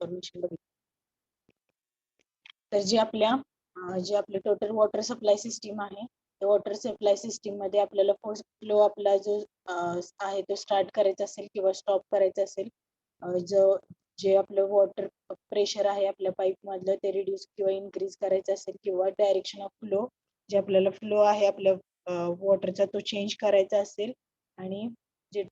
Information बघितली. तर जे आपले टोटल वॉटर सप्लाय सिस्टीम आहे, वॉटर सप्लाय सिस्टीम मध्ये आपल्याला फर्स्ट फ्लो आपला जो आहे तो स्टार्ट करायचा असेल किंवा स्टॉप करायचा असेल, जे आपलं वॉटर प्रेशर आहे आपल्या पाईप मधलं ते रिड्यूस किंवा इन्क्रीज करायचं असेल, किंवा डायरेक्शन ऑफ फ्लो जे आपल्याला फ्लो आहे आपल्या वॉटरचा तो चेंज करायचा असेल, आणि जे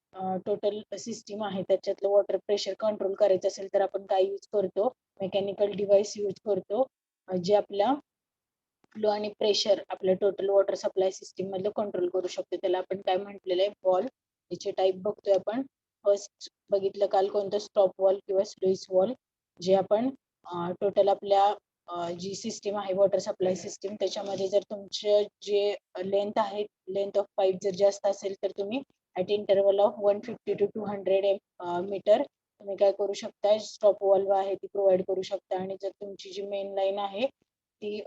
टोटल सिस्टीम आहे त्याच्यातलं वॉटर प्रेशर कंट्रोल करायचं असेल तर आपण काय यूज करतो, मेकॅनिकल डिव्हाइस यूज करतो, जे आपला फ्लो आणि प्रेशर आपल्या टोटल वॉटर सप्लाय सिस्टीम मधलं कंट्रोल करू शकतो. त्याला आपण काय म्हटलेलं आहे, वॉल. त्याचे टाईप बघतोय आपण. फर्स्ट बघितलं काल कोणतं, स्टॉप वॉल किंवा स्लुईस वॉल. जे आपण टोटल आपल्या जी सिस्टीम आहे वॉटर सप्लाय सिस्टीम त्याच्यामध्ये जर तुमचे जे लेंथ आहे, लेंथ ऑफ पाईप जर जास्त असेल तर तुम्ही at interval of 150 to 200 metre तुम्ही काय करू शकता, स्टॉप वॉल्व आहे ती प्रोव्हाइड करू शकता. आणि जर तुमची जी मेन लाईन आहे ती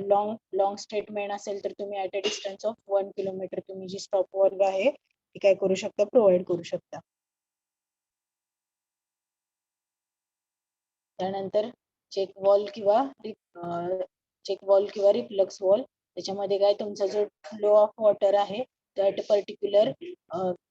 लॉंग स्ट्रेट मेन असेल तर तुम्ही at a distance of 1 kilometre तुम्ही जी स्टॉप वॉल्व आहे ती काय करू शकता, प्रोव्हाइड करू शकता. त्यानंतर चेक वॉल किंवा रिफ्लक्स वॉल. त्याच्यामध्ये काय, तुमचा जो फ्लो ऑफ वॉटर आहे तो ऍट पर्टिक्युलर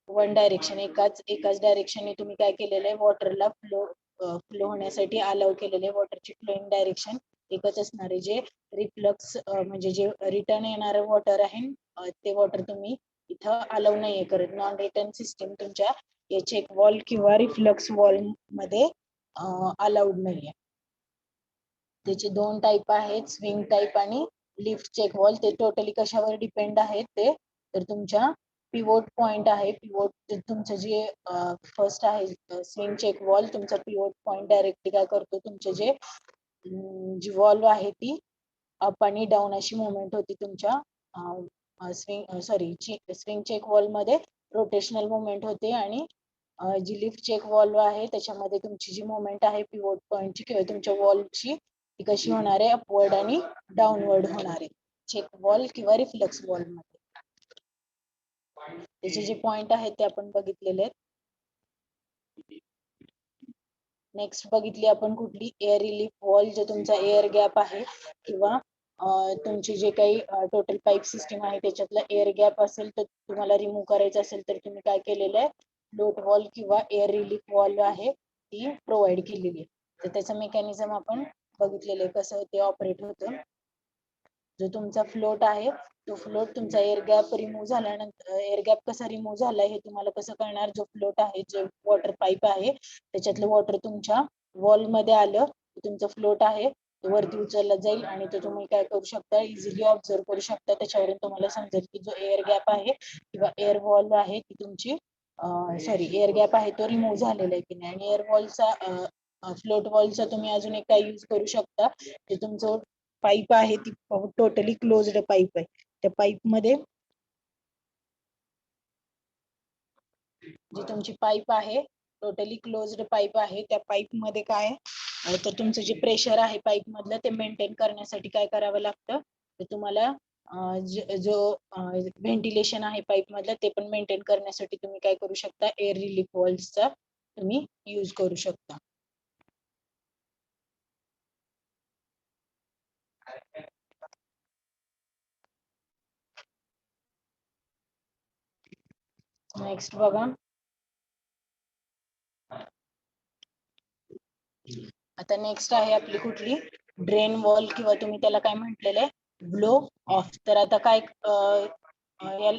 वन डायरेक्शन, एकाच डायरेक्शनने तुम्ही काय केलेलं आहे, वॉटरला फ्लो होण्यासाठी अलाउ केलेले आहे. वॉटरची फ्लोइंग डायरेक्शन एकच असणार आहे. जे रिफ्लक्स म्हणजे जे रिटर्न येणारं वॉटर आहे ते वॉटर तुम्ही इथं अलाउ नाहीये करत. नॉन रिटर्न सिस्टीम तुमच्या चेक वॉल किंवा रिफ्लक्स वॉल मध्ये अलाउड नाहीये. त्याचे दोन टाईप आहेत, स्विंग टाईप आणि लिफ्ट चेक वॉल. ते टोटली कशावर डिपेंड आहेत ते, तर तुमच्या पिवोट पॉइंट आहे. पिवोट तुमचं जे फर्स्ट आहे स्विंग चेक वॉल, तुमचा पिवोट पॉइंट डायरेक्टली काय करतो, तुमचे जे जी वॉल्व आहे ती अप आणि डाऊन अशी मुवमेंट होती तुमच्या स्विंग चेक वॉल मध्ये रोटेशनल मुवमेंट होते. आणि जी लिफ्ट चेक वॉल्व आहे त्याच्यामध्ये तुमची जी मुवमेंट आहे पिवोट पॉइंटची किंवा तुमच्या वॉलची ती कशी होणार आहे, अपवर्ड आणि डाऊनवर्ड होणार आहे चेक वॉल किंवा रिफ्लक्स वॉल मध्ये. त्याचे जे पॉइंट आहेत ते आपण बघितलेले आहेत. नेक्स्ट बघितली आपण कुठली, एअर रिलीफ वॉल. जे तुमचा एअर गॅप आहे किंवा तुमची जे काही टोटल पाईप सिस्टीम आहे त्याच्यातला एअर गॅप असेल तर तुम्हाला रिमूव्ह करायचं असेल तर तुम्ही काय केलेलं आहे, फ्लोट वॉल किंवा एअर रिलीफ वॉल आहे ती प्रोव्हाइड केलेली आहे. तर त्याचं मेकॅनिझम आपण बघितलेलं आहे कसं ते ऑपरेट होतं. जो तुमचा फ्लोट आहे तो फ्लोट तुमचा एअर गॅप रिमूव्ह झाल्यानंतर, एअर गॅप कसा रिमूव्ह झालाय हे तुम्हाला कसं कळणार, जो फ्लोट आहे, जे वॉटर पाईप आहे त्याच्यातलं वॉटर तुमच्या वॉल मध्ये आलं, तुमचा फ्लोट आहे तो वरती उचलला जाईल आणि तो तुम्ही काय करू शकता, इझिली ऑब्झर्व करू शकता. त्याच्यावरून तुम्हाला समजेल की जो एअर गॅप आहे किंवा एअर वॉल आहे ती तुमची एअर गॅप आहे तो रिमूव्ह झालेला आहे की नाही. आणि एअर वॉलचा फ्लोट वॉलचा तुम्ही अजून एक काय यूज करू शकता, जे तुमचं पाईप आहे ती टोटली क्लोज्ड पाईप आहे. त्या पाईप मध्ये जी तुमची पाईप आहे टोटली क्लोज्ड पाईप आहे, त्या पाईप मध्ये काय तर तुमचं जे प्रेशर आहे पाईप मधलं ते मेंटेन करण्यासाठी काय करावं लागतं, तर तुम्हाला जो व्हेंटिलेशन आहे पाईप मधलं ते पण मेंटेन करण्यासाठी तुम्ही काय करू शकता, एअर रिलीफ वॉल्व्हचा तुम्ही यूज करू शकता. नेक्स्ट बघा, आता नेक्स्ट आहे आपली कुठली, ड्रेन वॉल किंवा तुम्ही त्याला काय म्हटलेलं आहे, ब्लो ऑफ. तर आता काय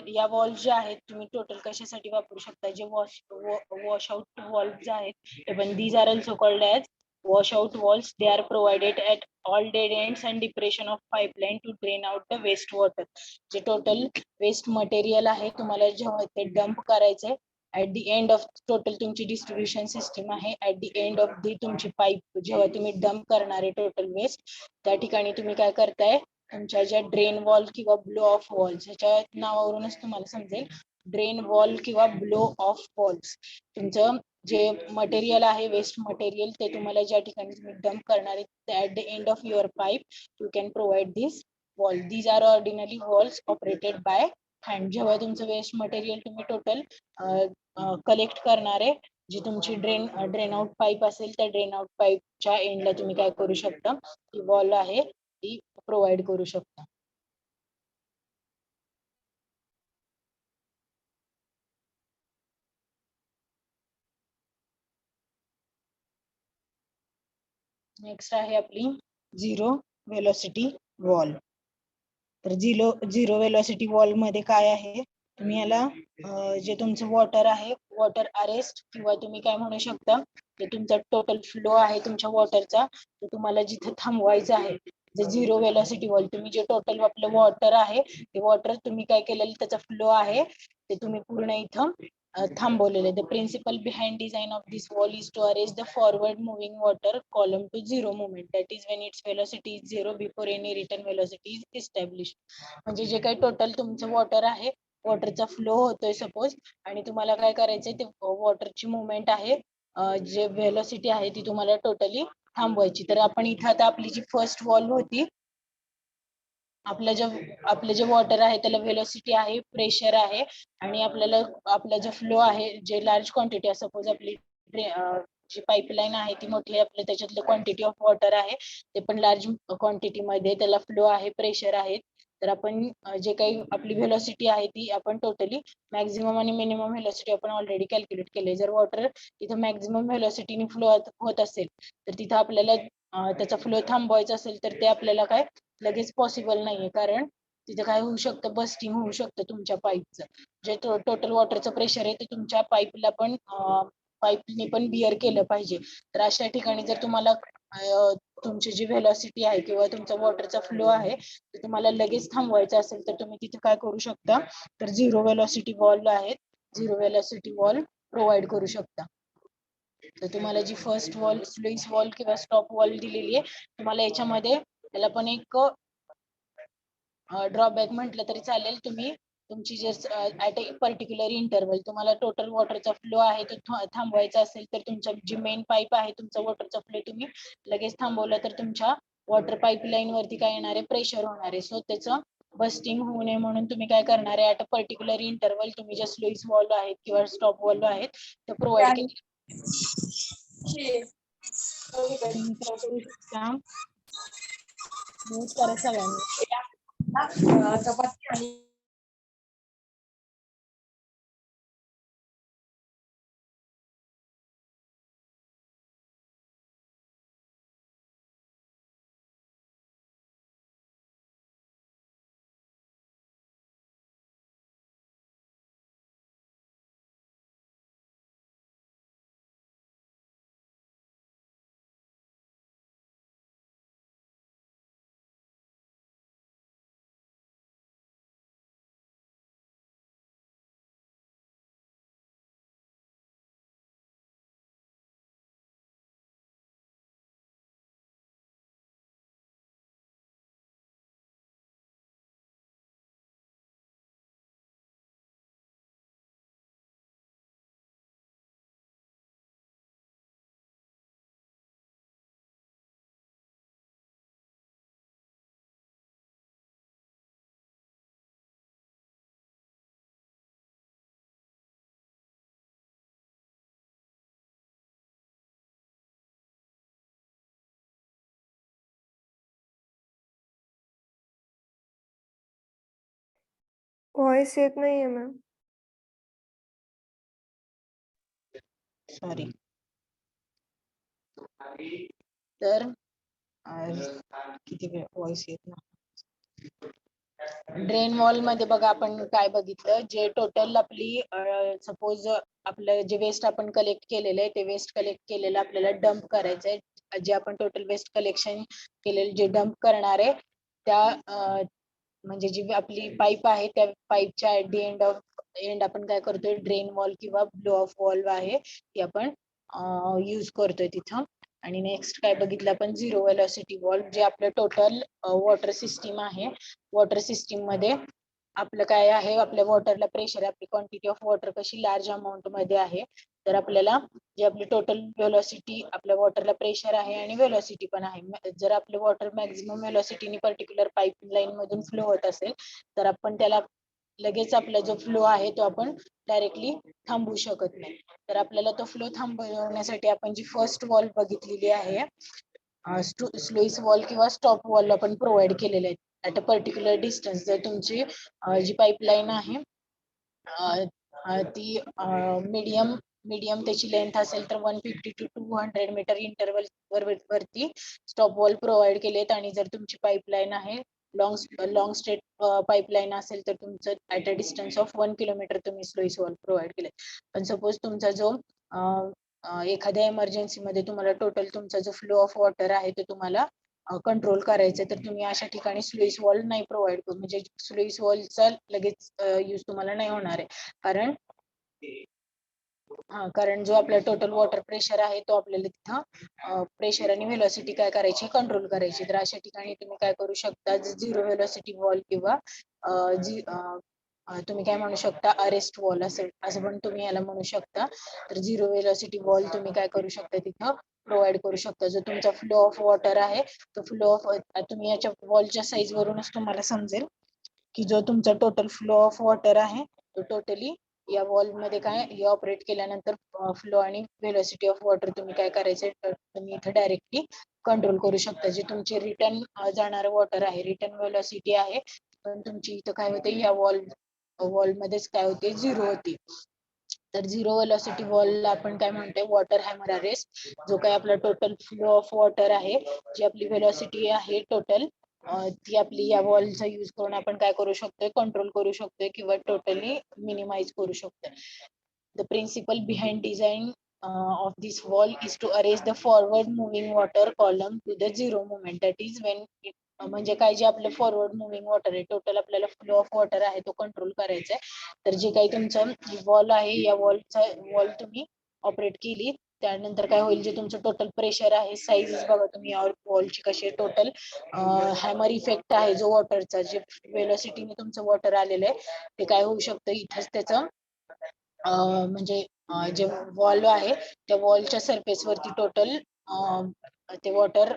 या वॉल जे आहेत तुम्ही टोटल कशासाठी वापरू शकता, जे वॉश आउट वॉल्व जे आहेत ते पण these are also called as wash out valves. They are provided at all dead ends and depression of pipeline to drain out the waste water. जे टोटल वेस्ट मटेरियल आहे तुम्हाला जेव्हा ते dump करायचंय at the end of total तुमची distribution system आहे, at the end of the तुमची pipe जेव्हा तुम्ही डंप करणार आहे टोटल वेस्ट, त्या ठिकाणी तुम्ही काय करताय, तुमच्या ज्या ड्रेन वॉल किंवा ब्लो ऑफ वॉल्स ह्याच्या नावावरूनच तुम्हाला समजेल, ड्रेन वॉल किंवा ब्लो ऑफ वॉल्स, तुमचं जे मटेरियल आहे वेस्ट मटेरियल ते तुम्हाला ज्या ठिकाणी तुम्ही डंप करणार आहे at the end of your pipe you can provide this valve. These are ordinary valves operated by hand. जेव्हा तुमचं वेस्ट मटेरियल तुम्ही टोटल कलेक्ट करणार आहे जी तुमची ड्रेन आउट पाईप असेल त्या ड्रेन आउट पाईपच्या एंडला तुम्ही काय करू शकता, ती वॉल आहे ती प्रोव्हाइड करू शकता. नेक्स्ट आहे आपली झिरो वेलोसिटी वॉल. तर झिरो वेलोसिटी वॉल मध्ये काय आहे, तुम्ही याला जे तुमचं वॉटर आहे, वॉटर अरेस्ट किंवा तुम्ही काय म्हणू शकता, जे तुमचा टोटल फ्लो आहे तुमच्या वॉटरचा, तो तुम्हाला जिथे थांबवायचा आहे, जे झिरो वेलोसिटी वॉल, तुम्ही जे टोटल आपलं वॉटर आहे ते वॉटर तुम्ही काय केलेलं, त्याचा फ्लो आहे ते तुम्ही पूर्ण इथं थांबवलेले. The principle behind design of this wall is to arrange the forward moving water column to zero movement, that is when its velocity is zero before any return velocity is establish. म्हणजे जे काही total तुमचं water आहे, वॉटरचा flow होतोय suppose, आणि तुम्हाला काय करायचंय, ते वॉटरची मुवमेंट आहे, जे वेलोसिटी आहे ती तुम्हाला टोटली थांबवायची. तर आपण इथं आता आपली जी फर्स्ट वॉल होती, आपलं जे वॉटर आहे त्याला वेलोसिटी आहे, प्रेशर आहे, आणि आपला जो फ्लो आहे, जे लार्ज क्वांटिटी, सपोज आपली जी पाईपलाईन आहे ती मोठी आहे, आपल्या त्याच्यातलं क्वांटिटी ऑफ वॉटर आहे ते पण लार्ज क्वांटिटी मध्ये, त्याला फ्लो आहे, प्रेशर आहे. तर आपण जे काही आपली व्हेलॉसिटी आहे ती आपण टोटली मॅक्झिमम आणि मिनिमम व्हेलॉसिटी आपण ऑलरेडी कॅल्क्युलेट केले. जर वॉटर तिथं मॅक्झिमम व्हेलॉसिटीने फ्लो होत असेल तर तिथं आपल्याला त्याचा फ्लो थांबवायचा असेल तर ते आपल्याला काय लगेच पॉसिबल नाहीये, कारण तिथे काय होऊ शकतं, बस्टिंग होऊ शकतं तुमच्या पाईपचं. जे टोटल वॉटरचं प्रेशर आहे ते तुमच्या पाईपला पण पाईपने पण बिअर केलं पाहिजे. तर अशा ठिकाणी जर तुम्हाला तुमची जी व्हेलॉसिटी आहे किंवा तुमचा वॉटरचा फ्लो आहे ते तुम्हाला लगेच थांबवायचा असेल तर तुम्ही तिथे काय करू शकता, तर झिरो वेलोसिटी वॉल आहेत, झिरो वेलोसिटी वॉल प्रोव्हाइड करू शकता. तर तुम्हाला जी फर्स्ट वॉल, स्लुईस वॉल किंवा स्टॉप वॉल दिलेली आहे, तुम्हाला याच्यामध्ये त्याला पण एक ड्रॉबॅक म्हटलं तरी चालेल, तुम्ही तुमची जे ऍट ए पर्टिक्युलर इंटरवल तुम्हाला टोटल वॉटरचा फ्लो आहे तो थांबवायचा असेल तर तुमचा जी मेन पाईप आहे तुमचा वॉटरचा फ्लो तुम्ही लगेच थांबवला तर तुमच्या वॉटर पाईपलाईन वरती काय येणार आहे, प्रेशर होणार आहे. सो त्याचं बस्टिंग होऊ नये म्हणून तुम्ही काय करणार आहे, ऍट अ पर्टिक्युलर इंटरवल तुम्ही जे स्लुईस वॉल आहेत किंवा स्टॉप वॉल आहेत ते प्रोव्हाइड केले. करा सगळ्यांनी. व्हॉइस येत नाहीये मॅम. सॉरी. तर किती व्हॉइस येत ना. ड्रेन वॉल मध्ये बघा आपण काय बघितलं, जे टोटल आपली सपोज आपलं जे वेस्ट आपण कलेक्ट केलेलं आहे ते वेस्ट कलेक्ट केलेलं आपल्याला डंप करायचंय. जे आपण टोटल वेस्ट कलेक्शन केलेलं जे डंप करणार आहे त्या म्हणजे जी आपली पाईप आहे त्या पाईपच्या ऍट दी एंड आपण काय करतोय, ड्रेन वॉल किंवा ब्लो ऑफ वॉल्व आहे ती आपण यूज करतोय तिथं. आणि नेक्स्ट काय बघितलं आपण, झिरो वेलोसिटी वॉल्व, जे आपलं टोटल वॉटर सिस्टीम आहे, वॉटर सिस्टीम मध्ये आपलं काय आहे, आपल्या वॉटरला प्रेशर, आपली क्वांटिटी ऑफ वॉटर कशी लार्ज अमाऊंट मध्ये आहे, तर आपल्याला जे आपली टोटल वेलोसिटी, आपल्या वॉटरला प्रेशर आहे आणि वेलोसिटी पण आहे. जर आपलं वॉटर मॅक्झिमम वेलोसिटीने पर्टिक्युलर पाईपलाईन मधून फ्लो होत असेल तर आपण त्याला लगेच आपला जो फ्लो आहे तो आपण डायरेक्टली थांबवू शकत नाही. तर आपल्याला तो फ्लो थांबवण्यासाठी आपण जी फर्स्ट वॉल बघितलेली आहे, स्लुईस वॉल किंवा स्टॉप वॉल आपण प्रोव्हाइड केलेले आहेत ऍट अ पर्टिक्युलर डिस्टन्स. जर तुमची जी पाईपलाईन आहे ती मीडियम त्याची लेंथ असेल तर 150 to 200 मीटर इंटरवल वरती स्टॉप वॉल प्रोव्हाइड केलेत. आणि जर तुमची पाईपलाईन आहे लॉंग स्ट्रेट पाईपलाईन असेल तर तुमचं at a distance of 1 kilometre तुम्ही स्लुईस वॉल प्रोव्हाइड केले. पण सपोज तुमचा जो एखाद्या इमर्जन्सी मध्ये तुम्हाला टोटल तुमचा जो फ्लो ऑफ वॉटर आहे तो तुम्हाला कंट्रोल करायचं, तर तुम्ही अशा ठिकाणी स्लुईस वॉल नाही प्रोव्हाइड करू, म्हणजे स्लुईस वॉलचा लगेच यूज तुम्हाला नाही होणार आहे. कारण जो आपला टोटल वॉटर प्रेशर आहे तो आपल्याला तिथं प्रेशर आणि व्हेलॉसिटी काय करायची, कंट्रोल करायची. तर अशा ठिकाणी तुम्ही काय करू शकता, झिरो व्हेलॉसिटी वॉल किंवा तुम्ही काय म्हणू शकता अरेस्ट वॉल असं पण तुम्ही याला म्हणू शकता. तर झिरो व्हेलॉसिटी वॉल तुम्ही काय करू शकता तिथं प्रोव्हाइड करू शकता. जो तुमचा फ्लो ऑफ वॉटर आहे तो फ्लो ऑफ तुम्ही याच्या वॉलच्या साईज वरूनच तुम्हाला समजेल की जो तुमचा टोटल फ्लो ऑफ वॉटर आहे तो टोटली या वॉल मध्ये काय हे ऑपरेट केल्यानंतर फ्लो आणि व्हेलॉसिटी ऑफ वॉटर तुम्ही काय करायचे, तुम्ही इथे डायरेक्टली कंट्रोल करू शकता. जे तुमचे रिटर्न जाणारे वॉटर आहे, रिटर्न व्हेलॉसिटी आहे, पण तुमची इथं काय होते या वॉल मध्येच काय होते, झिरो होती. तर झिरो व्हेलॉसिटी वॉलला आपण काय म्हणतोय, वॉटर हॅमर अरेस्ट. जो काय आपला टोटल फ्लो ऑफ वॉटर आहे, जी आपली व्हेलॉसिटी आहे टोटल, ती आपली या वॉलचा यूज करून आपण काय करू शकतोय, कंट्रोल करू शकतोय किंवा टोटली मिनिमाइज करू शकतोय. The principle behind design of this wall is to arrange the forward moving water column to the zero movement. That is when म्हणजे काय, जे आपलं फॉरवर्ड मुव्हिंग वॉटर आहे, टोटल आपल्याला फ्लो ऑफ वॉटर आहे तो कंट्रोल करायचा आहे. तर जे काही तुमचं वॉल आहे, या वॉल तुम्ही ऑपरेट केली त्यानंतर काय होईल, जे तुमचं टोटल प्रेशर आहे, साईज बघा तुम्ही वॉलची कशी टोटल हॅमर इफेक्ट आहे जो वॉटरचा, जे वेलोसिटीने तुमचं वॉटर आलेलं आहे ते काय होऊ शकतं, इथंच त्याचं म्हणजे जे वॉल आहे त्या वॉलच्या सरफेस वरती टोटल ते वॉटर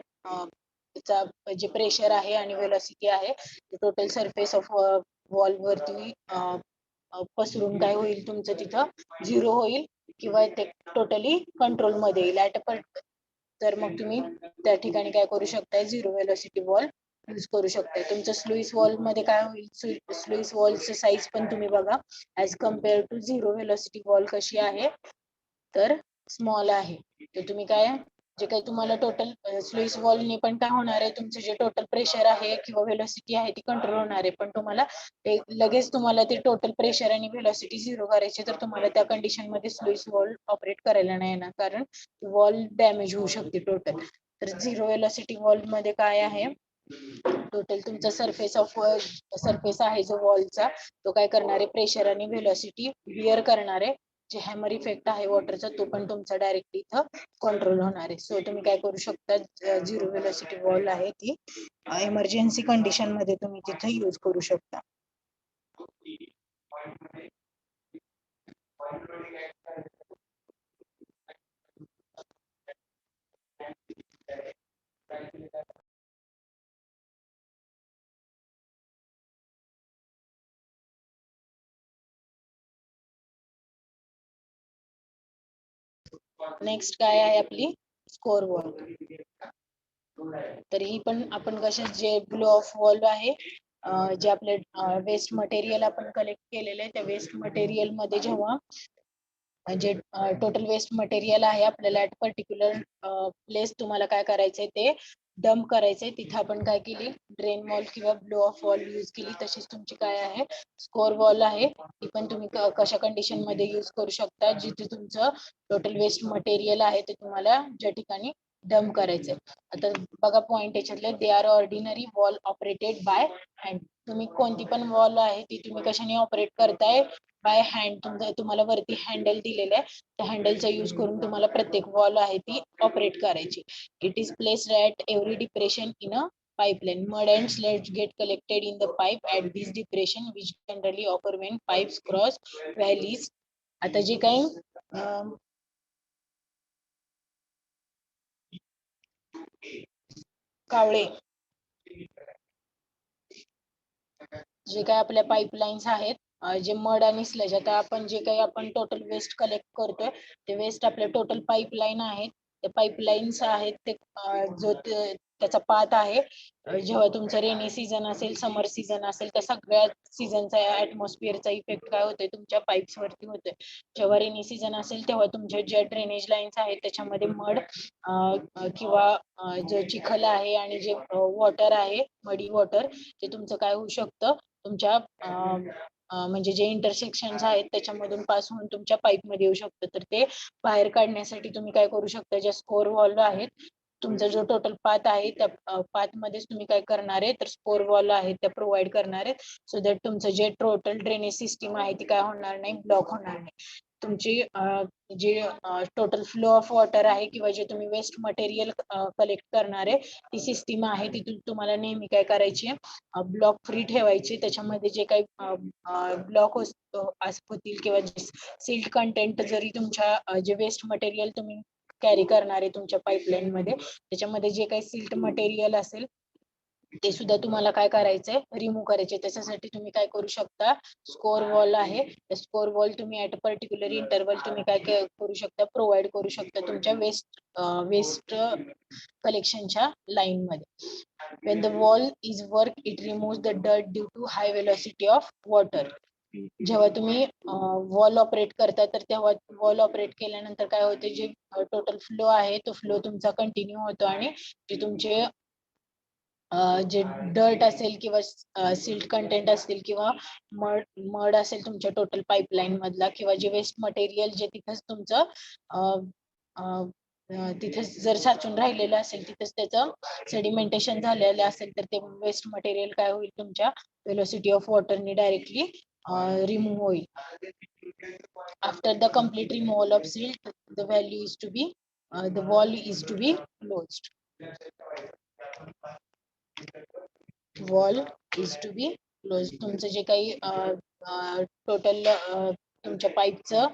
जे प्रेशर आहे आणि वेलोसिटी आहे ते टोटल सरफेस ऑफ वॉल वरती पसरून काय होईल, तुमचं तिथं झिरो होईल किंवा ते टोटली कंट्रोल मध्ये येईल तर मग तुम्ही त्या ठिकाणी काय करू शकताय, झिरो वेलोसिटी वॉल यूज करू शकताय. तुमचं स्लुईस वॉल मध्ये काय होईल, स्लुईस वॉलचं साईज पण तुम्ही बघा as compare to zero velocity valve कशी आहे, तर स्मॉल आहे. तर तुम्ही काय, जे काही तुम्हाला टोटल स्लुईस वॉलनी पण काय होणार आहे, तुमचं जे टोटल प्रेशर आहे किंवा वेलोसिटी आहे ती कंट्रोल होणार आहे. पण तुम्हाला लगेच तुम्हाला ते टोटल प्रेशर आणि वेलोसिटी झिरो करायचे, तर तुम्हाला त्या कंडिशन मध्ये स्लुईस वॉल ऑपरेट करायला नाही येणार, कारण वॉल डॅमेज होऊ शकते टोटल. तर झिरो वेलोसिटी वॉल मध्ये काय आहे, टोटल तुमचा सरफेस आहे जो वॉलचा तो काय करणार आहे, प्रेशर आणि व्हेलॉसिटी बिअर करणार आहे. जे हॅमर इफेक्ट आहे वॉटरचा तो पण तुमचा डायरेक्टली इथं कंट्रोल होणार आहे. सो तुम्ही काय करू शकता, झिरो व्हेलॉसिटी वॉल आहे ती इमर्जन्सी कंडिशन मध्ये तुम्ही तिथे यूज करू शकता. नेक्स्ट काय आहे आपली स्कोर वॉल. तर ही पण आपण कशा, जे ब्लो ऑफ वॉल आहे, जे आपले वेस्ट मटेरियल आपण कलेक्ट केलेले आहे त्या वेस्ट मटेरियल मध्ये जेव्हा जे टोटल वेस्ट मटेरियल आहे आपल्याला पर्टिक्युलर प्लेस तुम्हाला काय करायचंय ते डम्प करायचंय, तिथे आपण काय केली, ड्रेन वॉल किंवा ब्लो ऑफ वॉल यूज केली. तशीच तुमची काय आहे, स्कोर वॉल आहे, ती पण तुम्ही कशा कंडिशन मध्ये यूज करू शकता, जिथे तुमचं टोटल वेस्ट मटेरियल आहे ते तुम्हाला ज्या ठिकाणी डम्प करायचंय. आता बघा पॉइंट याच्यातले, they are ordinary wall operated by hand. तुम्ही कोणती पण वॉल आहे ती तुम्ही कशाने ऑपरेट करताय, बाय हँड. तुम्हाला वरती हँडल दिलेलं आहे, त्या हँडलचा यूज करून तुम्हाला प्रत्येक वॉल आहे ती ऑपरेट करायची. It is placed at every depression in a pipeline. Mud and sludge get collected in the pipe at this depression, which generally occur when pipes cross valleys. आता जे काही कावळे, जे काय आपल्या पाईपलाईन्स आहेत जे मड आणि स्लज, आता आपण जे काही आपण टोटल वेस्ट कलेक्ट करतोय ते वेस्ट आपल्या टोटल पाईपलाईन आहेत, ते पाईपलाईन्स आहेत ते त्याचा पाथ आहे. जेव्हा तुमचं रेनी सीझन असेल, समर सीझन असेल, त्या सगळ्या सीझनचा ऍटमॉस्फिअरचा इफेक्ट काय होतोय तुमच्या पाईप्स वरती होतोय. जेव्हा रेनी सीझन असेल तेव्हा तुमचे जे ड्रेनेज लाईन्स आहेत त्याच्यामध्ये मड किंवा जो चिखल आहे आणि जे वॉटर आहे, मडी वॉटर, ते तुमचं काय होऊ शकतं, तुमच्या म्हणजे जे इंटरसेक्शन्स आहेत त्याच्यामधून पास होऊन तुमच्या पाईप मध्ये येऊ शकतं. तर ते बाहेर काढण्यासाठी तुम्ही काय करू शकता, ज्या स्कोर वॉल्व आहेत, तुमचा जो टोटल पाथ आहे त्या पाथ मध्येच तुम्ही काय करणार आहे, तर स्कोर वॉल आहेत त्या प्रोव्हाइड करणार आहेत, सो दॅट तुमचं जे टोटल ड्रेनेज सिस्टीम आहे ती काय होणार नाही, ब्लॉक होणार नाही. तुमची जे टोटल फ्लो ऑफ वॉटर आहे किंवा जे तुम्ही वेस्ट मटेरियल कलेक्ट करणार आहे ती सिस्टीम आहे, तिथून तुम्हाला नेहमी काय करायची, ब्लॉक फ्री ठेवायची. त्याच्यामध्ये जे काही ब्लॉक होतील किंवा सिल्ट कंटेंट जरी तुमच्या जे वेस्ट मटेरियल तुम्ही कॅरी करणार आहे तुमच्या पाईपलाईन मध्ये, त्याच्यामध्ये जे काही सिल्ट मटेरियल असेल ते सुद्धा तुम्हाला काय करायचंय, रिमूव्ह करायचे. त्याच्यासाठी तुम्ही काय करू शकता, स्कोर वॉल आहे, स्कोर वॉल तुम्ही ऍट पर्टिक्युलर इंटरवल तुम्ही काय करू शकता, प्रोव्हाइड करू शकता तुमच्या वेस्ट कलेक्शनच्या लाईन मध्ये. When the wall is work, it removes the dirt due to high velocity of water. जेव्हा तुम्ही वॉल ऑपरेट करता तर तेव्हा वॉल ऑपरेट केल्यानंतर काय होते, जे टोटल फ्लो आहे तो फ्लो तुमचा कंटिन्यू होतो आणि जे तुमचे जे डर्ट असेल किंवा सिल्ट कंटेंट असतील किंवा मड असेल तुमच्या टोटल पाईपलाईन मधला किंवा जे वेस्ट मटेरियल जे तिथंच तुमचं तिथेच जर साचून राहिलेलं असेल, तिथेच त्याचं सेडिमेंटेशन झालेलं असेल, तर ते वेस्ट मटेरियल काय होईल, तुमच्या वेलोसिटी ऑफ वॉटरनी डायरेक्टली रिमूव्ह होईल. After the complete removal of silt the value is to be the valve is to be closed. Valve is to be close. तुमचं जे काही टोटल तुमच्या पाईपचं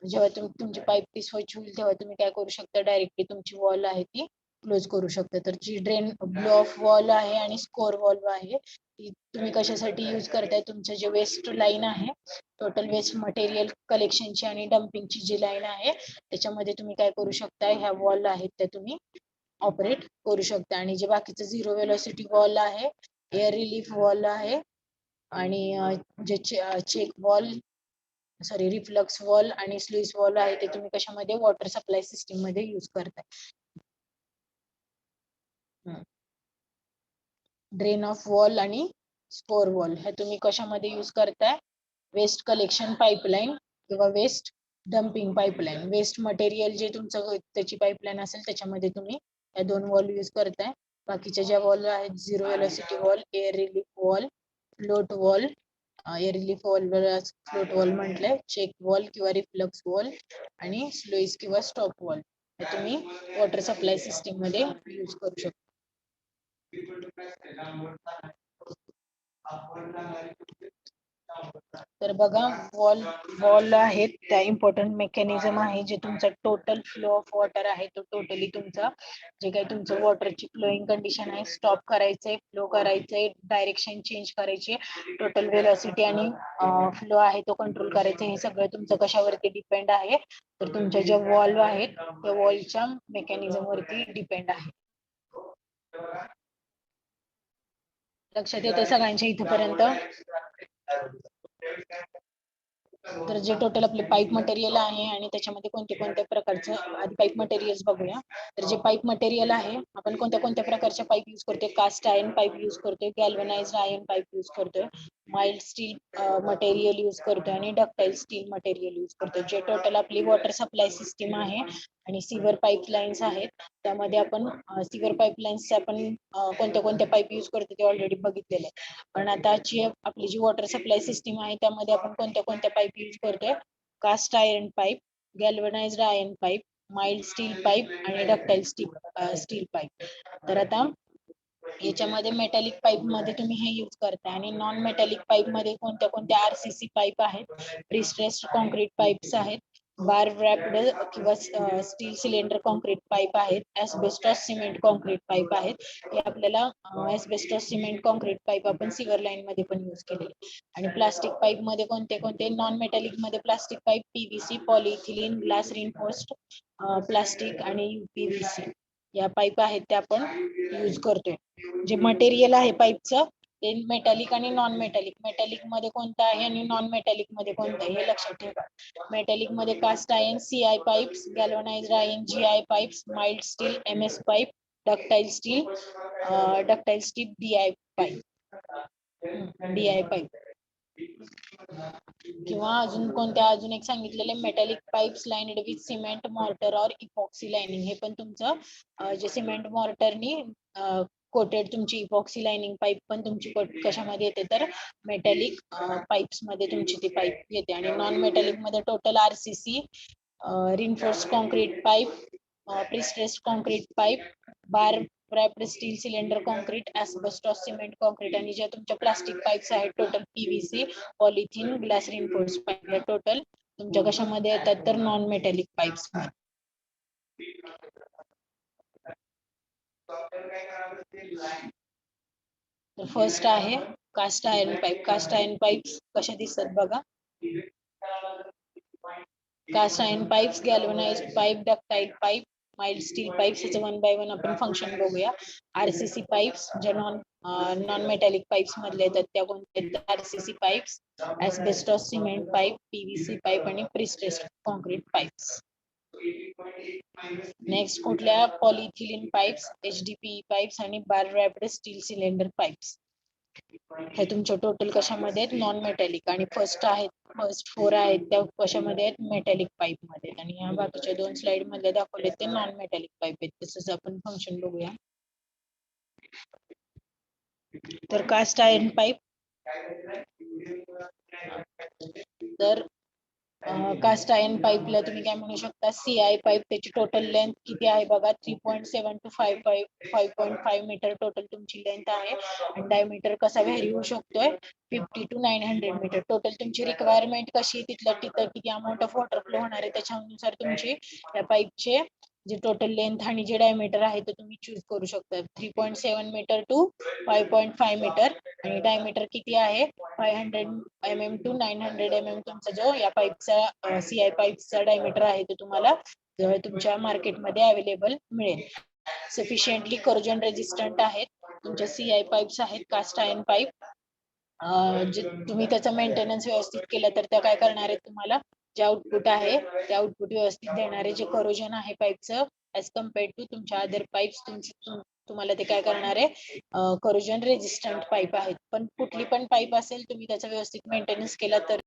जेव्हा तुमची पाईप ती स्वच्छ होईल तेव्हा तुम्ही काय करू शकता, डायरेक्टली तुमची वॉल आहे ती क्लोज करू शकता. तर जी ड्रेन ब्लो ऑफ वॉल आहे आणि स्कोर वॉल आहे ती तुम्ही कशासाठी यूज करताय, तुमचं जे वेस्ट लाईन आहे, टोटल वेस्ट मटेरियल कलेक्शनची आणि डम्पिंगची जी लाईन आहे त्याच्यामध्ये तुम्ही काय करू शकता, ह्या वॉल आहेत त्या तुम्ही ऑपरेट करू शकता. आणि जे बाकीचं झिरो वेलोसिटी वॉल आहे, एअर रिलीफ वॉल आहे आणि जे check valve, sorry reflux valve आणि स्लुइस वॉल आहे ते तुम्ही कशामध्ये, वॉटर सप्लाय सिस्टीम मध्ये यूज करताय. ड्रेन ऑफ वॉल आणि स्कोर वॉल हे तुम्ही कशामध्ये यूज करताय, वेस्ट कलेक्शन पाईपलाईन किंवा waste dumping pipeline. Waste material जे तुमचं त्याची पाईपलाईन असेल त्याच्यामध्ये तुम्ही या दोन वॉल यूज करताय. बाकीच्या ज्या वॉल आहेत, zero velocity wall, air relief wall, float wall, air relief wall float wall म्हटलंय, चेक वॉल किंवा रिफ्लक्स वॉल आणि स्लुइस किंवा स्टॉप वॉल हे तुम्ही वॉटर सप्लाय सिस्टीम मध्ये यूज करू शकता. तर बघा, वॉल आहेत त्या इम्पॉर्टंट मेकॅनिझम आहे जे तुमचा टोटल फ्लो ऑफ वॉटर आहे तो टोटली तुमचा जे काही तुमचं वॉटरची फ्लोईंग कंडिशन आहे स्टॉप करायचंय, फ्लो करायचंय, डायरेक्शन चेंज करायची, टोटल वेलॉसिटी आणि फ्लो आहे तो कंट्रोल करायचा. हे सगळं तुमचं कशावरती डिपेंड आहे, तर तुमच्या ज्या वॉल्व आहेत त्या वॉलच्या मेकॅनिझम वरती डिपेंड आहे. लक्षात येते सगळ्यांच्या इथपर्यंत? तर जे टोटल आपले पाईप मटेरियल आहे आणि त्याच्यामध्ये कोणत्या कोणत्या प्रकारचं आधी पाईप मटेरियल बघूया. तर जे पाईप मटेरियल आहे, आपण कोणत्या कोणत्या प्रकारच्या पाईप यूज करतोय, कास्ट आयर्न पाईप यूज करतोय, गॅल्वनाइज्ड आयर्न पाईप यूज करतोय, माइल्ड स्टील मटेरियल यूज करतोय आणि डक्टाइल स्टील मटेरियल यूज करतोय. जे टोटल आपली वॉटर सप्लाय सिस्टीम आहे आणि सिवर पाईपलाईन्स आहेत, त्यामध्ये आपण सिवर पाईपलाईन्स आपण कोणत्या कोणत्या पाईप यूज करतो ते ऑलरेडी बघितलेलं आहे. पण आताची आपली जी वॉटर सप्लाय सिस्टीम आहे त्यामध्ये आपण कोणत्या कोणत्या पाईप यूज करतोय, cast iron pipe, galvanised iron pipe, mild steel pipe आणि डक्टाइल स्टील पाईप. तर आता याच्यामध्ये मेटॅलिक पाईप मध्ये तुम्ही हे यूज करताय आणि नॉन मेटॅलिक पाईप मध्ये कोणत्या कोणत्या आरसीसी पाईप आहेत, प्रीस्ट्रेस्ड कॉन्क्रीट पाईप्स आहेत, बार रॅप्ड किंवा स्टील सिलेंडर कॉन्क्रीट पाईप आहेत, एस्बेस्टॉस सिमेंट कॉन्क्रीट पाईप आहेत. हे आपल्याला एस्बेस्टॉस सिमेंट कॉन्क्रीट पाईप आपण सिवर लाईन मध्ये पण यूज केलेले. आणि प्लास्टिक पाईप मध्ये कोणते कोणते? नॉन मेटॅलिक मध्ये plastic pipe PVC, polyethylene, glass reinforced plastic आणि पीव्हीसी या पाईप आहेत त्या आपण यूज करतोय. जे मटेरियल आहे पाईपचं ते मेटॅलिक आणि नॉन मेटॅलिक. मेटॅलिक मध्ये कोणतं आहे आणि नॉन मेटॅलिक मध्ये कोणतं आहे हे लक्षात ठेवा. मेटॅलिक मध्ये cast iron CI pipes, galvanised iron GI pipes, mild steel MS pipe, ductile steel DI pipe, DI pipe. किंवा अजून कोणत्या? अजून एक सांगितलेले metallic pipes lined with cement mortar और इपॉक्सी लाइनिंग. हे पण तुमचं जे सिमेंट मॉर्टरनी कोटेड तुमची इपॉक्सी लाइनिंग पाईप पण तुमची कशामध्ये येते? तर मेटॅलिक पाईप्स मध्ये तुमची ती पाईप येते. आणि नॉन मेटॅलिक मध्ये total RCC, reinforced concrete pipe, prestressed concrete pipe, bar wrapped steel cylinder concrete, asbestos cement concrete आणि ज्या तुमच्या प्लास्टिक पाईप्स आहेत total PVC, polythene, glass reinforced pipe या टोटल तुमच्या कशामध्ये येतात? तर नॉन मेटॅलिक पाईप्स. फर्स्ट आहे cast iron pipe. Cast iron pipes कशा दिसतात बघा. Cast iron pipes, galvanised pipe, ductile pipe, mild steel pipes. याचं वन बाय वन आपण फंक्शन बघूया. RCC पाईप्स ज्या नॉन मेटॅलिक पाईप्स मधले येतात त्या कोणत्या? RCC pipes, asbestos cement pipe, PVC pipe आणि प्रीस्ट्रेस्ड कॉन्क्रीट पाईप्स. नेक्स्ट कुठल्या? पॉलिइथिलीन पाईप्स, HDPE पाईप्स आणि बार रॅप्ड स्टील सिलेंडर पाईप्स. हे तुमच्या टोटल कशामध्ये आहेत? Non metallic. आणि फर्स्ट 4 आहेत त्या कशामध्ये आहेत? मेटॅलिक पाईप मध्ये. आणि या बाकीच्या 2 स्लाइड मध्ये दाखवले ते नॉन मेटॅलिक पाईप आहेत. तसंच आपण फंक्शन बघूया. तर कास्ट आयर्न पाईप, तर कास्ट आयर्न पाईपला तुम्ही काय म्हणू शकता? CI pipe. त्याची टोटल लेंथ किती आहे बघा? 3.7 to 5.5 मीटर टोटल तुमची लेंथ आहे. आणि डायमीटर कसा व्हॅरी होऊ शकतोय? 50 to 900 मीटर. टोटल तुमची रिक्वायरमेंट कशी? तिथं किती अमाऊंट ऑफ वॉटर फ्लो होणार आहे त्याच्यानुसार तुमची या पाईपचे जे टोटल लेंथ आणि जे डायमीटर आहे ते तुम्ही चूज करू शकता. 3.7 मीटर टू 5.5 मीटर. आणि डायमीटर किती आहे? 500 mm टू 900 mm तुमचा जो या पाईपचा CI पाईपचा डायमीटर आहे तो तुम्हाला तुमच्या मार्केटमध्ये अवेलेबल मिळेल. सफिशियंटली करोजन रेजिस्टंट आहेत तुमच्या CI पाईप्स आहेत. कास्ट आयर्न पाईप जे तुम्ही त्याचा मेंटेनन्स व्यवस्थित केलं तर त्या काय करणार आहेत? तुम्हाला जे आउटपुट आहे ते आउटपुट व्यवस्थित देणारे. जे करोजन आहे पाईपचं ऍज कम्पेअर्ड टू तुमच्या अदर पाईप्स तुम्हाला ते काय करणार आहे? करोजन रेजिस्टंट पाईप आहेत. पण कुठली पण पाईप असेल तुम्ही त्याचा व्यवस्थित मेंटेनन्स केला तर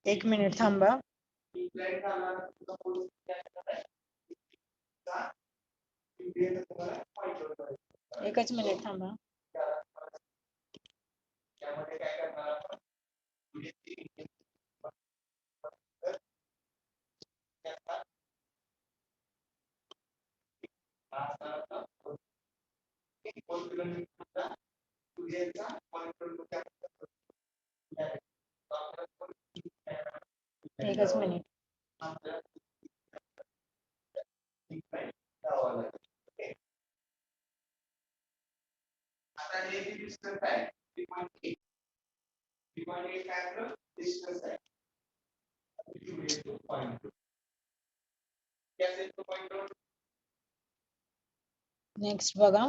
एक मिनिट थांबा. एकच मिनिट थांबा. एकच मिनिट. नेक्स्ट बघा,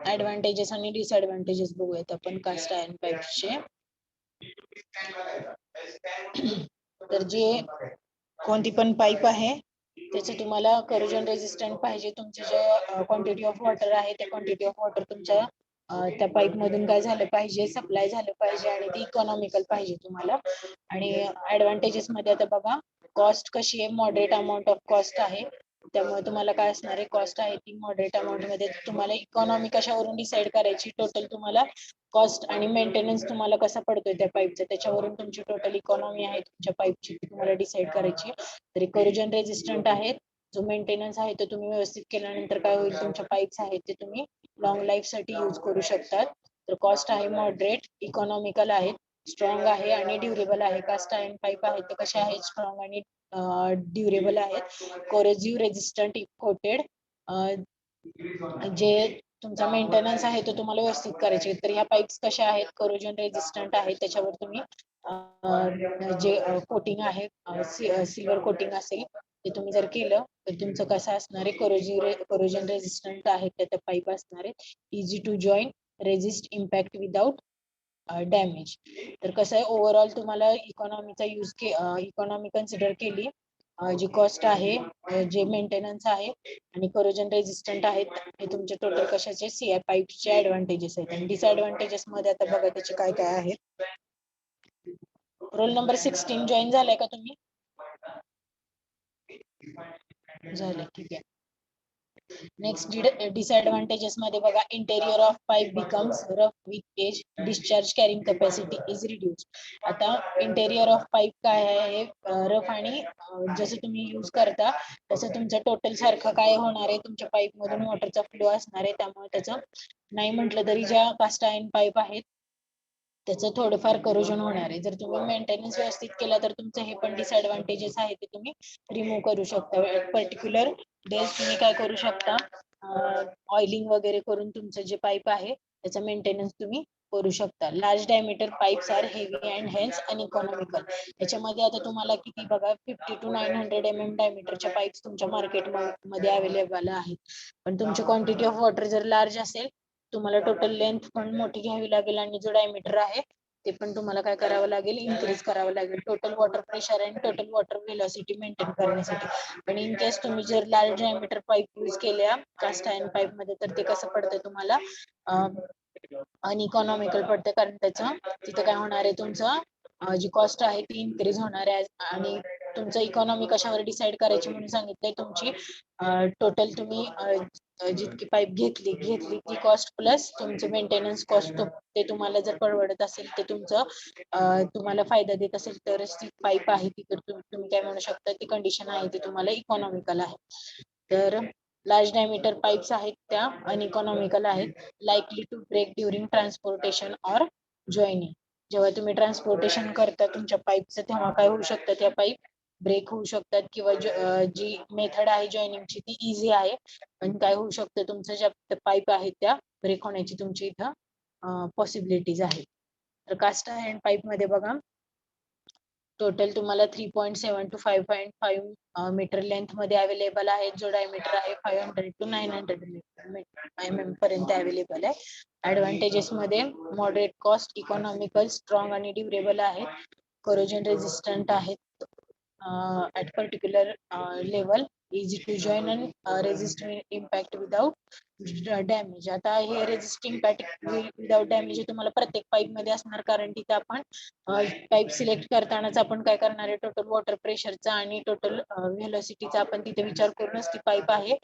ऍडव्हान्टेजेस आणि डिसएडव्हान्टेजेस बघूयात आपण कास्ट आयर्न पाईप्सचे. तर जे कोणती पण पाईप आहे त्याचे तुम्हाला करोजन रेजिस्टंट पाहिजे. तुमचे जे क्वांटिटी ऑफ वॉटर आहे त्या क्वांटिटी ऑफ वॉटर तुमच्या त्या पाईप मधून काय झालं पाहिजे, सप्लाय झालं पाहिजे आणि ती इकॉनॉमिकल पाहिजे तुम्हाला. आणि ऍडव्हान्टेजेस मध्ये आता बघा, कॉस्ट कशी आहे, मॉडरेट अमाऊंट ऑफ कॉस्ट आहे. त्यामुळे तुम्हाला काय असणार आहे, कॉस्ट आहे ती मॉडरेट अमाऊंट मध्ये. तुम्हाला इकॉनॉमी कशावरून डिसाईड करायची, टोटल तुम्हाला कॉस्ट आणि मेंटेनन्स तुम्हाला कसा पडतोय त्या पाईपचा, त्याच्यावरून तुमची टोटल इकॉनॉमी आहे तुमच्या पाईपची ती तुम्हाला डिसाईड करायची. तरी कोरोजन रेजिस्टंट आहेत, जो मेंटेनन्स आहे तो तुम्ही व्यवस्थित केल्यानंतर काय होईल, तुमच्या पाईप्स आहेत ते तुम्ही लॉंग लाईफ साठी यूज करू शकतात. तर कॉस्ट आहे मॉडरेट, इकॉनॉमिकल आहे, स्ट्रॉंग आहे आणि ड्युरेबल आहे. कास्ट आयर्न पाईप आहेत ते कसे आहेत, स्ट्रॉंग आणि ड्युरेबल आहेत. कोरोजिव्ह रेजिस्टंट कोटेड, जे तुमचा मेंटेनन्स आहे तो तुम्हाला व्यवस्थित करायचे. तर ह्या पाईप्स कशा आहेत, कोरोजन रेजिस्टंट आहेत, त्याच्यावर तुम्ही जे कोटिंग आहे, सिल्वर कोटिंग असेल ते तुम्ही जर केलं तर तुमचं कसं असणार आहे, कोरोजन रेजिस्टंट आहेत त्या पाईप असणार आहेत. Easy to join, resist impact without damage. तर कसं आहे, ओव्हरऑल तुम्हाला इकॉनॉमीचा इकॉनॉमी कन्सिडर केली, जी कॉस्ट आहे, जे मेंटेनन्स आहे आणि कोरोजन रेजिस्टंट आहेत, हे तुमचे टोटल कशाचे, सीआय पाईपचे ऍडव्हान्टेजेस आहेत. आणि डिसएडव्हान्टेजेस मध्ये आता बघा त्याचे काय काय आहेत. रोल नंबर 16 जॉईन झालाय का तुम्ही? झालं, ठीक आहे. नेक्स्ट डिसएडव्हान्टेजेस मध्ये बघा, interior of pipe becomes rough with age, discharge carrying capacity is reduce. आता इंटेरियर ऑफ पाईप काय आहे, रफ आणि जसं तुम्ही यूज करता तसं तुमचं टोटल सारखं काय होणार आहे, तुमच्या पाईप मधून वॉटरचा फ्लो असणार आहे. त्यामुळे त्याचं नाही म्हटलं तरी ज्या कास्ट आयर्न पाईप आहेत त्याचं थोडंफार करोजन होणार आहे. जर तुम्ही मेंटेनन्स व्यवस्थित केला तर तुमचं हे पण डिसएडव्हान्टेजेस आहे ते तुम्ही रिमूव्ह करू शकता. पर्टिक्युलर डेज तुम्ही काय करू शकता, ऑइलिंग वगैरे करून तुमचं जे पाईप आहे त्याचा मेंटेनन्स तुम्ही करू शकता. Large diameter pipes are heavy and hence uneconomical. त्याच्यामध्ये आता तुम्हाला किती बघा, 50 to 900 mm डायमीटरच्या पाईप्स तुमच्या मार्केट मध्ये अवेलेबल आहेत. पण तुमची क्वांटिटी ऑफ वॉटर जर लार्ज असेल, तुम्हाला टोटल लेंथ पण मोठी घ्यावी लागेल आणि जो डायमीटर आहे ते पण तुम्हाला काय करावं लागेल, इन्क्रीज करावं लागेल, टोटल वॉटर प्रेशर आणि टोटल वॉटर व्हेलॉसिटी मेंटेन करण्यासाठी. पण इन केस तुम्ही जर लार्ज डायमीटर पाईप यूज केल्या कास्ट आयर्न पाईप मध्ये, तर ते कसं पडतं तुम्हाला, अनइकॉनॉमिकल पडतं. कारण त्याचं तिथं काय होणार आहे, तुमचं जी कॉस्ट आहे ती इन्क्रीज होणार आहे. आणि तुमचं इकॉनॉमी कशावर डिसाईड करायची म्हणून सांगितलंय, तुमची टोटल तुम्ही जितकी पाईप घेतली ती कॉस्ट प्लस तुमचं मेंटेनन्स कॉस्ट, ते तुम्हाला जर परवडत असेल, ते तुमचं तुम्हाला फायदा देत असेल तरच ती पाईप आहे ती, तर तुम्ही काय म्हणू शकता, ती कंडिशन आहे ती तुम्हाला इकॉनॉमिकल आहे. तर लार्ज डायमीटर पाईप्स आहेत त्या अनइकॉनॉमिकल आहेत. Likely to break during transportation or joining. जेव्हा तुम्ही ट्रान्सपोर्टेशन करता तुमच्या पाईपचं, तेव्हा काय होऊ शकतं, त्या पाईप ब्रेक होऊ शकतात, किंवा जी मेथड आहे जॉईनिंगची ती इझी आहे. पण काय होऊ शकतं, तुमचं ज्या पाईप आहेत त्या ब्रेक होण्याची तुमची इथं पॉसिबिलिटीज आहेत. तर कास्ट आयर्न पाईप मध्ये बघा, टोटल तुम्हाला 3.7 to 5.5 मीटर लेंथ मध्ये अवेलेबल आहे. जो डायमीटर आहे 500 to 900 mm पर्यंत अवेलेबल आहे. ऍडव्हान्टेजेस मध्ये मॉडरेट कॉस्ट, इकॉनॉमिकल, स्ट्रॉंग आणि ड्युरेबल आहेत. कोरोजन रेजिस्टंट आहेत at particular level, easy to join and resist impact without damage. आता हे रेजिस्ट इम्पॅक्ट विदाउट डॅमेज तुम्हाला प्रत्येक पाईप मध्ये असणार, कारण तिथे आपण पाईप सिलेक्ट करतानाच आपण काय करणार आहे, टोटल वॉटर प्रेशरचा आणि टोटल व्हेलॉसिटीचा आपण तिथे विचार करूनच ती पाईप आहे.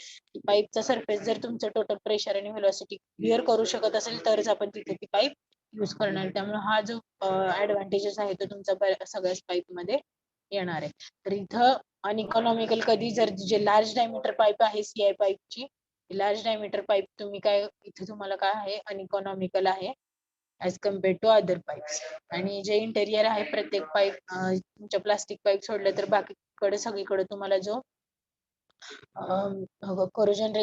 पाईपचा सरफेस जर तुमचं टोटल प्रेशर आणि व्हेलॉसिटी क्लिअर करू शकत असेल तरच आपण तिथे ती पाईप यूज करणार. त्यामुळे हा जो ऍडव्हान्टेजेस आहे तो तुमचा सगळ्याच पाईप मध्ये येणार आहे. तर इथं अनइकॉनॉमिकल कधी, जर जे लार्ज डायमीटर पाईप आहे सीआय पाईपची, लार्ज डायमीटर पाईप तुम्ही काय, इथे तुम्हाला काय आहे, अनइकॉनॉमिकल आहे as compared to other pipes. आणि जे इंटेरियर आहे प्रत्येक पाईप, तुमच्या प्लास्टिक पाईप सोडलं तर बाकीकडे सगळीकडे तुम्हाला जो कोरोजन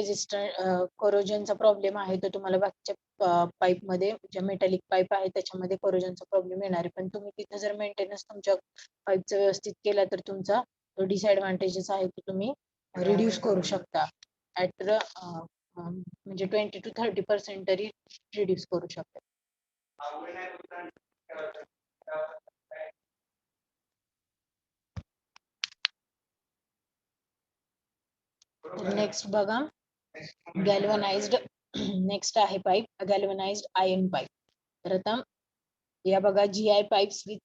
कोरोजनचा प्रॉब्लेम आहे तो तुम्हाला बाकीच्या पाईप मध्ये, ज्या मेटॅलिक पाईप आहे त्याच्यामध्ये कोरोजनचा प्रॉब्लेम येणार आहे. पण तुम्ही तिथे जर मेंटेनन्स तुमच्या पाईपचा व्यवस्थित केला तर तुमचा जो डिसएडव्हान्टेजेस आहे तो तुम्ही रिड्यूस करू शकता. ऍट म्हणजे 20 to 30% तरी रिड्यूस करू शकता. नेक्स्ट बघा, गॅल्वनाइज्ड नेक्स्ट आहे पाईप गॅल्वनाइज्ड आयर्न पाईप. तर आता या बघा, GI pipes with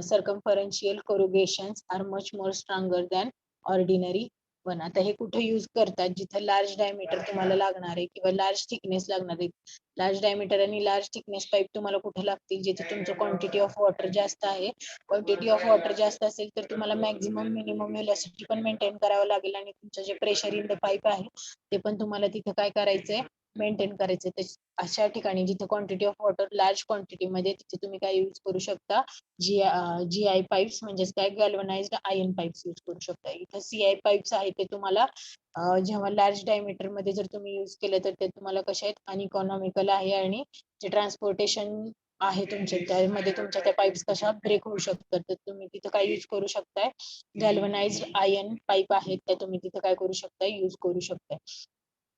circumferential corrugations are much more stronger than ordinary one. आता हे कुठे यूज करतात, जिथे लार्ज डायमीटर तुम्हाला लागणार आहे किंवा लार्ज थिकनेस लागणार आहे. लार्ज डायमीटर आणि लार्ज थिकनेस पाईप तुम्हाला कुठे लागतील, जिथे तुमचं क्वांटिटी ऑफ वॉटर जास्त आहे. क्वांटिटी ऑफ वॉटर जास्त असेल तर तुम्हाला मॅक्झिमम मिनिमम व्हेलॉसिटी पण मेंटेन करावं लागेल, आणि तुमचं जे प्रेशर इन द पाईप आहे ते पण तुम्हाला तिथे काय करायचंय, मेंटेन करायचंय. अशा ठिकाणी जिथे quantity of water large quantity मध्ये, तिथे तुम्ही काय यूज करू शकता, GI पाईप्स म्हणजेच काय, गॅल्वनाइज्ड आयर्न पाईप्स यूज करू शकता. इथे CI पाईप्स आहेत ते तुम्हाला जेव्हा लार्ज डायमीटर मध्ये जर तुम्ही यूज केलं तर ते तुम्हाला कसे आहेत, अनइकॉनॉमिकल आहे, आणि जे ट्रान्सपोर्टेशन आहे तुमचे त्यामध्ये तुमच्या त्या पाईप्स कशा ब्रेक होऊ शकतात. तर तुम्ही तिथे काय यूज करू शकताय, गॅल्वनाइज्ड आयर्न पाईप आहेत त्या तुम्ही तिथे काय करू शकताय, यूज करू शकताय.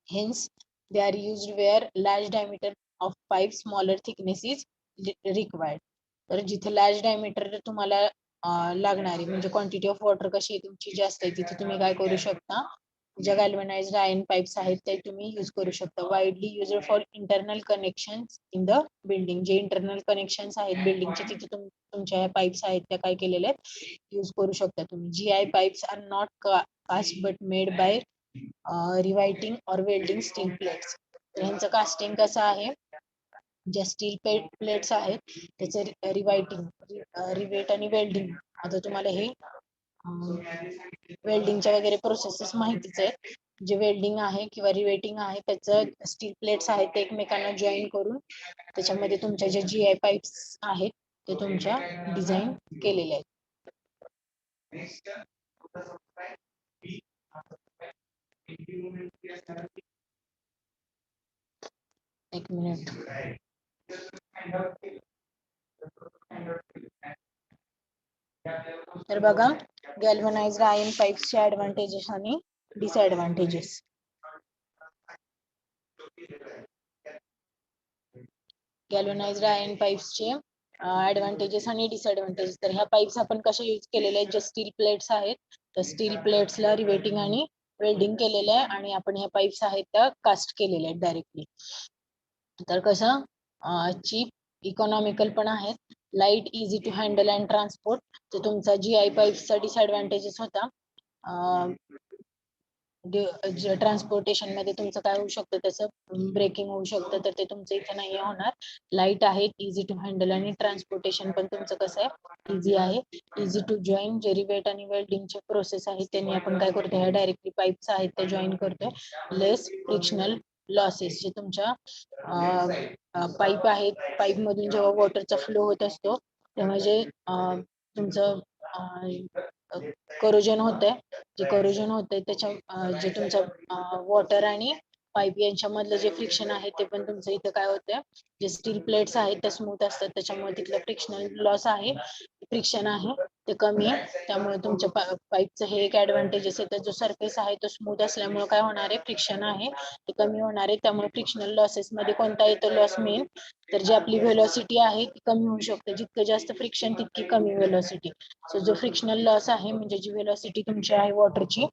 Hence, they are used where large diameter of pipe, smaller thickness is required. तर जिथे लार्ज डायमीटर तुम्हाला लागणारी म्हणजे क्वांटिटी ऑफ वॉटर कशी आहे तुमची जास्त आहे, तिथे तुम्ही काय करू शकता, ज्या गॅल्वनाइज्ड आयर्न पाईप्स आहेत ते तुम्ही यूज करू शकता. Widely used for internal connection in the building. जे इंटरनल कनेक्शन्स आहेत बिल्डिंगचे तिथे तुमच्या ह्या पाईप्स आहेत त्या काय केलेल्या आहेत, यूज करू शकता तुम्ही. GI pipes are not cast but made by riveting or welding steel plates. तर ह्यांचं कास्टिंग कसं आहे, ज्या स्टील प्लेट्स आहेत त्याचं रिवेट आणि वेल्डिंग. आता तुम्हाला हे वेल्डिंगच्या वगैरे प्रोसेसेस माहितीच आहे. जे वेल्डिंग आहे किंवा रिवेटिंग आहे त्याचं स्टील प्लेट्स आहेत ते एकमेकांना जॉईन करून त्याच्यामध्ये तुमच्या जे GI पाईप्स आहेत ते तुमच्या डिझाईन केलेले आहेत. एक मिनिट. तर बघा, गॅल्वनाइज्ड आयर्न पाईप्सचे ऍडव्हान्टेजेस आणि डिसएडव्हान्टेजेस. गॅल्वनाइज्ड आयर्न पाईप्सचे ऍडव्हान्टेजेस आणि डिसएडव्हान्टेजेस. तर ह्या पाईप्स आपण कशा यूज केलेल्या आहेत, जे स्टील प्लेट्स आहेत तर स्टील प्लेट्सला रिवेटिंग आणि वेल्डिंग केलेलं आहे, आणि आपण ह्या पाईप्स आहेत त्या कास्ट केलेल्या आहेत डायरेक्टली. तर कसं, चीप, इकॉनॉमिकल पण आहेत, light, easy to handle and transport. तर तुमचा GI पाईप्सचा डिसएडव्हान्टेजेस होता, ट्रान्सपोर्टेशन मध्ये तुमचं काय होऊ शकतं, त्याचं ब्रेकिंग होऊ शकतं, तर ते तुमचं इथे नाही होणार. लाईट आहे, इझी टू हँडल, आणि ट्रान्सपोर्टेशन पण तुमचं कसं आहे, इझी आहे. इझी टू जॉईन, जे रिवेट आणि वेल्डिंगचे प्रोसेस आहेत त्यांनी आपण काय करतो, ह्या डायरेक्टली पाईप्स आहेत त्या जॉईन करतोय. लेस फ्रिक्शनल लॉसेस, जे तुमच्या पाईप आहेत, पाईप मधून जेव्हा वॉटरचा फ्लो होत असतो तेव्हा जे तुमचं करोजन होतंय, जे करोजन होतंय त्याच्या जे तुमचं वॉटर आणि पाईप यांच्यामधलं जे फ्रिक्शन आहे ते पण तुमचं इथं काय होतंय, जे स्टील प्लेट्स आहेत त्या स्मूथ असतात त्याच्यामुळे तिथलं फ्रिक्शनल लॉस आहे, फ्रिक्शन आहे ते कमी आहे. त्यामुळे तुमच्या पाईपचं हे एक ऍडव्हान्टेजेस आहे. जो सरफेस आहे तो स्मूथ असल्यामुळे काय होणार आहे, फ्रिक्शन आहे ते कमी होणार आहे. त्यामुळे फ्रिक्शनल लॉसेस मध्ये कोणता येतो लॉस मेन, तर जी आपली व्हेलॉसिटी आहे ती कमी होऊ शकते. जितकं जास्त फ्रिक्शन तितकी कमी व्हेलॉसिटी. सो जो फ्रिक्शनल लॉस आहे म्हणजे जी व्हेलॉसिटी तुमची आहे वॉटरची,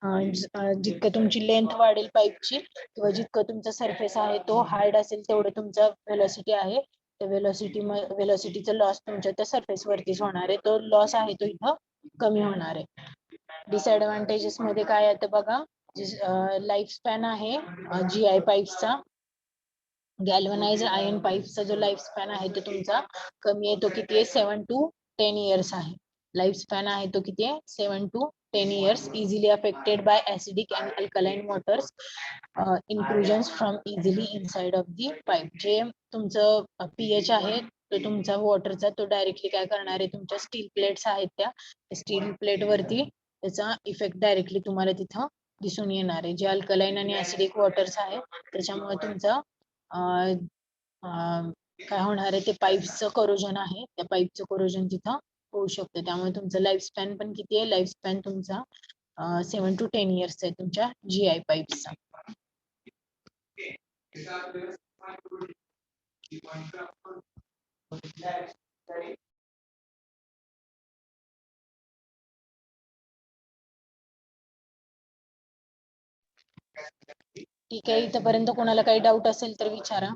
जितकं तुमची लेंथ वाढेल पाईपची किंवा जितकं तुमचा सरफेस आहे तो हार्ड असेल तेवढं तुमचा व्हेलॉसिटी आहे, त्या व्हेलॉसिटीचा लॉस तुमच्या त्या सरफेस वरतीच होणार आहे. तो लॉस आहे तो इथं कमी होणार आहे. डिसएडव्हान्टेजेस मध्ये काय येतं बघा, लाईफ स्पॅन आहे GI पाईप्सचा, गॅल्वनाइज्ड आयर्न पाईपचा जो लाईफ स्पॅन आहे तो तुमचा कमी आहे. तो किती आहे, 7 to 10 years आहे. लाईफ स्पॅन आहे तो किती आहे, 7 to 10 years. Easily affected by acidic and alkaline waters, inclusions from easily inside of the pipe. जे तुमचं pH आहे तो तुमचा वॉटरचा तो डायरेक्टली काय करणार आहे, तुमच्या स्टील प्लेट्स आहेत त्या स्टील प्लेट वरती त्याचा इफेक्ट डायरेक्टली तुम्हाला तिथं दिसून येणार आहे. जे अल्कलाइन आणि ऍसिडिक वॉटर्स आहे त्याच्यामुळे तुमचं काय होणार आहे, ते पाईपचं करोजन आहे, त्या पाईपचं करोजन तिथं होऊ शकतं. त्यामुळे तुमचं लाईफ स्पॅन पण किती आहे, लाईफ स्पॅन तुमचा 7 to 10 years आहे तुमच्या GI पाईप्सचा. ठीक आहे. इथपर्यंत कोणाला काही डाऊट असेल तर विचारा.